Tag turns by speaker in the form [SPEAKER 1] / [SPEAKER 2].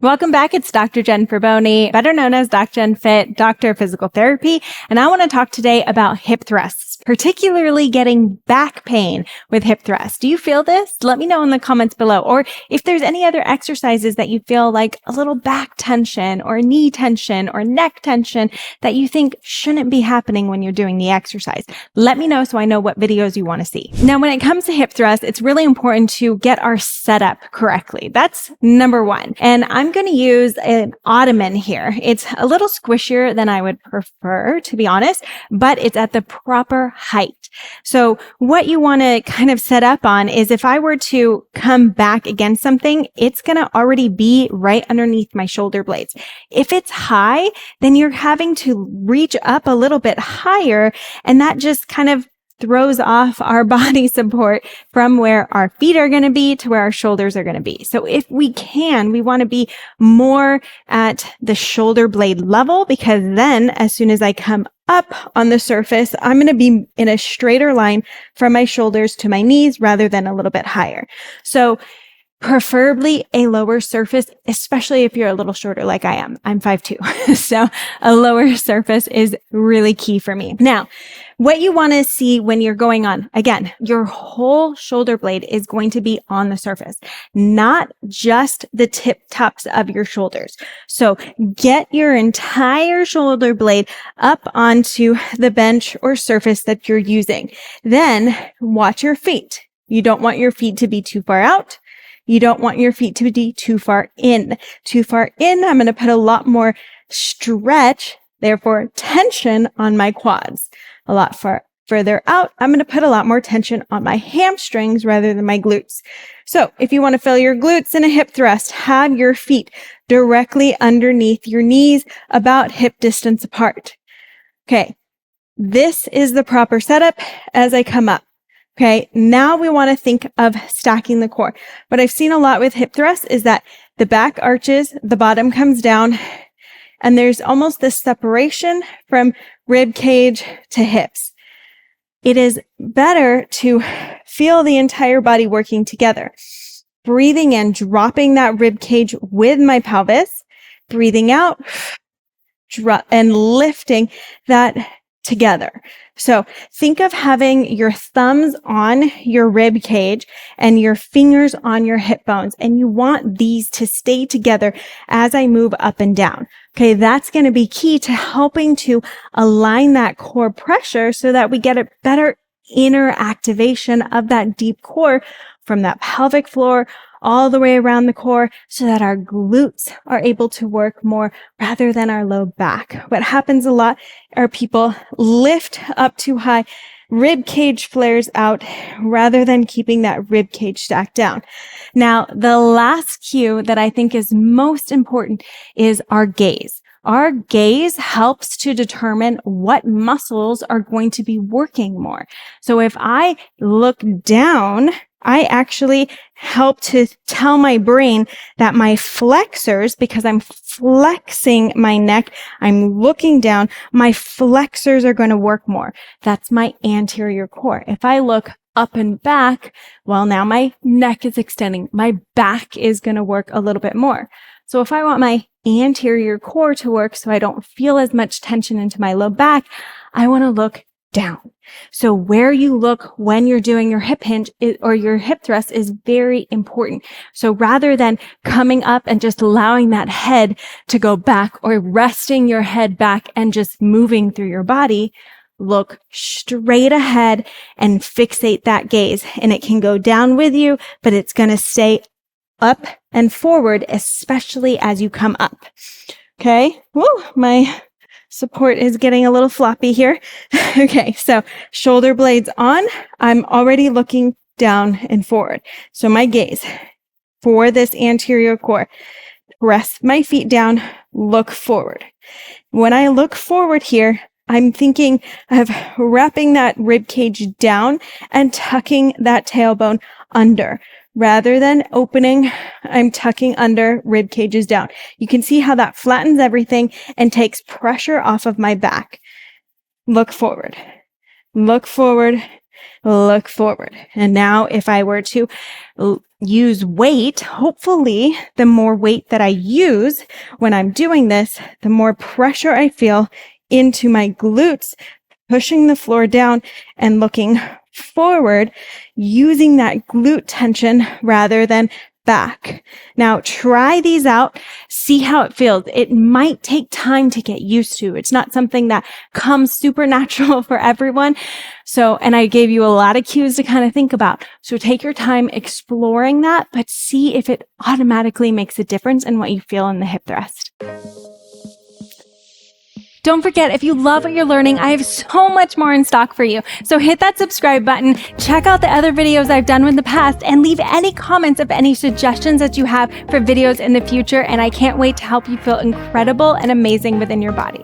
[SPEAKER 1] Welcome back. It's Dr. Jen Ferboni, better known as DocJenFit, Doctor of Physical Therapy. And I want to talk today about hip thrusts, particularly getting back pain with hip thrusts. Do you feel this? Let me know in the comments below. Or if there's any other exercises that you feel like a little back tension or knee tension or neck tension that you think shouldn't be happening when you're doing the exercise. Let me know so I know what videos you want to see. Now, when it comes to hip thrusts, it's really important to get our setup correctly. That's number one. And I'm going to use an ottoman here. It's a little squishier than I would prefer, to be honest, but it's at the proper height. So what you want to kind of set up on is if I were to come back against something, it's going to already be right underneath my shoulder blades. If it's high, then you're having to reach up a little bit higher, and that just kind of throws off our body support from where our feet are going to be to where our shoulders are going to be. So if we can, we want to be more at the shoulder blade level, because then as soon as I come up on the surface, I'm going to be in a straighter line from my shoulders to my knees rather than a little bit higher. So preferably a lower surface, especially if you're a little shorter like I am. I'm 5'2". So a lower surface is really key for me. Now, what you want to see when you're going on, again, your whole shoulder blade is going to be on the surface, not just the tip tops of your shoulders. So get your entire shoulder blade up onto the bench or surface that you're using. Then watch your feet. You don't want your feet to be too far out. You don't want your feet to be too far in. Too far in, I'm going to put a lot more stretch, therefore tension on my quads. A lot further out, I'm going to put a lot more tension on my hamstrings rather than my glutes. So if you want to feel your glutes in a hip thrust, have your feet directly underneath your knees, about hip distance apart. Okay, this is the proper setup as I come up. Okay, now we want to think of stacking the core. What I've seen a lot with hip thrusts is that the back arches, the bottom comes down, and there's almost this separation from rib cage to hips. It is better to feel the entire body working together. Breathing in, dropping that rib cage with my pelvis, breathing out, drop, and lifting that together. So think of having your thumbs on your rib cage and your fingers on your hip bones, and you want these to stay together as I move up and down. Okay, that's going to be key to helping to align that core pressure so that we get a better inner activation of that deep core from that pelvic floor all the way around the core, so that our glutes are able to work more rather than our low back. What happens a lot are people lift up too high, rib cage flares out rather than keeping that rib cage stacked down. Now, the last cue that I think is most important is our gaze. Our gaze helps to determine what muscles are going to be working more. So if I look down, I actually help to tell my brain that my flexors, because I'm flexing my neck, I'm looking down, my flexors are going to work more. That's my anterior core. If I look up and back, well, now my neck is extending. My back is going to work a little bit more. So if I want my anterior core to work so I don't feel as much tension into my low back, I want to look down. So where you look when you're doing your hip hinge or your hip thrust is very important. So rather than coming up and just allowing that head to go back, or resting your head back and just moving through your body, look straight ahead and fixate that gaze. And it can go down with you, but it's going to stay up and forward, especially as you come up. Okay. Woo, my support is getting a little floppy here. Okay, so shoulder blades on. I'm already looking down and forward. So my gaze for this anterior core, press my feet down, look forward. When I look forward here, I'm thinking of wrapping that rib cage down and tucking that tailbone under. Rather than opening, I'm tucking under, rib cages down. You can see how that flattens everything and takes pressure off of my back. Look forward. Look forward. look forward. And now if I were to use weight, hopefully the more weight that I use when I'm doing this, the more pressure I feel into my glutes, pushing the floor down and looking forward, using that glute tension rather than back. Now try these out, see how it feels. It might take time to get used to. It's not something that comes supernatural for everyone. And I gave you a lot of cues to kind of think about. So take your time exploring that, but see if it automatically makes a difference in what you feel in the hip thrust. Don't forget, if you love what you're learning, I have so much more in stock for you. So hit that subscribe button, check out the other videos I've done in the past, and leave any comments of any suggestions that you have for videos in the future. And I can't wait to help you feel incredible and amazing within your body.